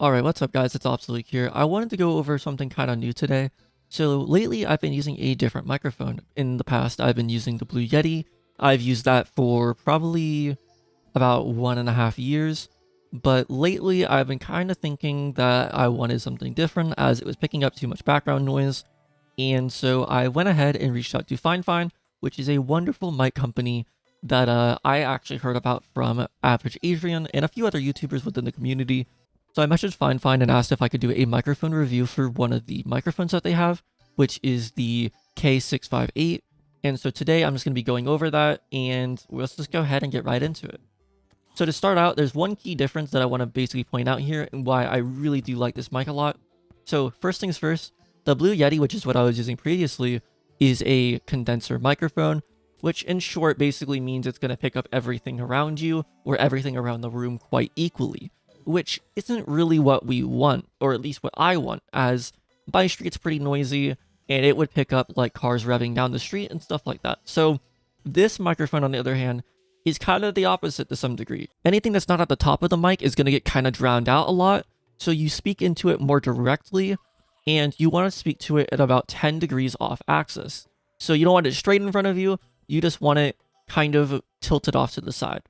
Alright, what's up guys, it's Obsolete here. I wanted to go over something kind of new today. So lately I've been using a different microphone. In the past I've been using the Blue Yeti. I've used that for probably about 1.5 years. But lately I've been kind of thinking that I wanted something different as it was picking up too much background noise. And so I went ahead and reached out to Fifine, which is a wonderful mic company that I actually heard about from Average Adrian and a few other YouTubers within the community. So I messaged Fifine and asked if I could do a microphone review for one of the microphones that they have, which is the K658. And so today I'm just going to be going over that, and let's just go ahead and get right into it. So to start out, there's one key difference that I want to basically point out here and why I really do like this mic a lot. So first things first, the Blue Yeti, which is what I was using previously, is a condenser microphone, which in short basically means it's going to pick up everything around you or everything around the room quite equally, which isn't really what we want, or at least what I want, as my street's pretty noisy and it would pick up like cars revving down the street and stuff like that. So this microphone, on the other hand, is kind of the opposite to some degree. Anything that's not at the top of the mic is going to get kind of drowned out a lot, so you speak into it more directly, and you want to speak to it at about 10 degrees off axis. So you don't want it straight in front of you, you just want it kind of tilted off to the side.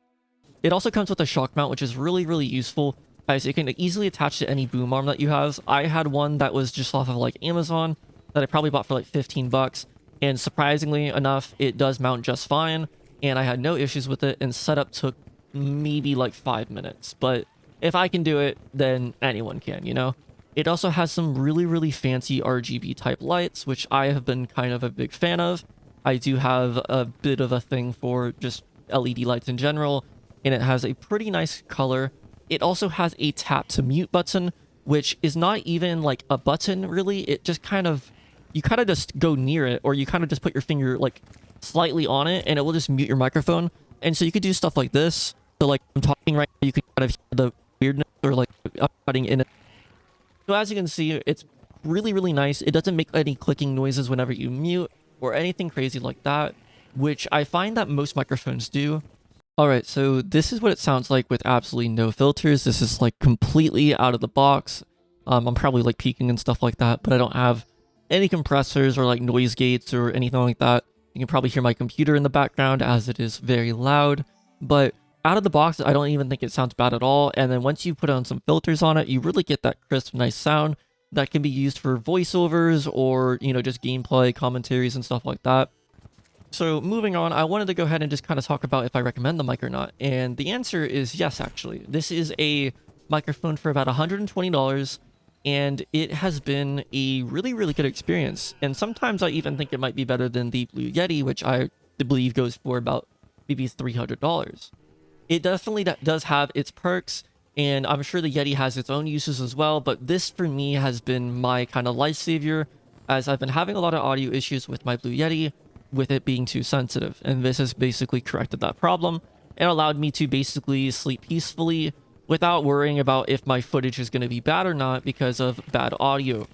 It also comes with a shock mount, which is really useful, as it can easily attach to any boom arm that you have. I had one that was just off of like Amazon that I probably bought for like 15 bucks, and surprisingly enough, it does mount just fine, and I had no issues with it, and setup took maybe like 5 minutes. But if I can do it, then anyone can, you know? It also has some really fancy RGB type lights, which I have been kind of a big fan of. I do have a bit of a thing for just LED lights in general, and it has a pretty nice color. It also has a tap to mute button, which is not even like a button really. It just kind of, you kind of just go near it, or you kind of just put your finger like slightly on it, and it will just mute your microphone. And so you could do stuff like this. So like I'm talking right now, you can kind of hear the weirdness or like cutting in it. So as you can see, it's really nice. It doesn't make any clicking noises whenever you mute or anything crazy like that, which I find that most microphones do. Alright, so this is what it sounds like with absolutely no filters. This is like completely out of the box. I'm probably like peaking and stuff like that, but I don't have any compressors or like noise gates or anything like that. You can probably hear my computer in the background as it is very loud, but out of the box, I don't even think it sounds bad at all. And then once you put on some filters on it, you really get that crisp, nice sound that can be used for voiceovers or, you know, just gameplay commentaries and stuff like that. So moving on, I wanted to go ahead and just kind of talk about if I recommend the mic or not. And the answer is yes, actually. This is a microphone for about $120, and it has been a really good experience. And sometimes I even think it might be better than the Blue Yeti, which I believe goes for about maybe $300. It definitely does have its perks, and I'm sure the Yeti has its own uses as well, but this for me has been my kind of lifesaver, as I've been having a lot of audio issues with my Blue Yeti, with it being too sensitive, and this has basically corrected that problem and allowed me to basically sleep peacefully without worrying about if my footage is going to be bad or not because of bad audio.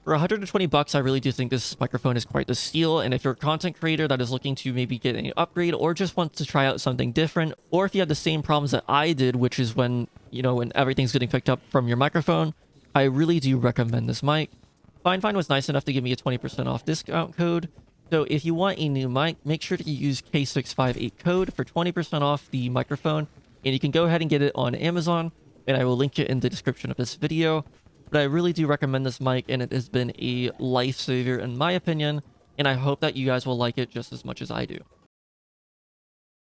For 120 bucks, I really do think this microphone is quite the steal, and if you're a content creator that is looking to maybe get an upgrade or just wants to try out something different, or if you have the same problems that I did, which is when, you know, when everything's getting picked up from your microphone, I really do recommend this mic. Fifine was nice enough to give me a 20% off discount code, so if you want a new mic, make sure to use K658 code for 20% off the microphone, and you can go ahead and get it on Amazon, and I will link it in the description of this video. But I really do recommend this mic, and it has been a lifesaver in my opinion, and I hope that you guys will like it just as much as I do.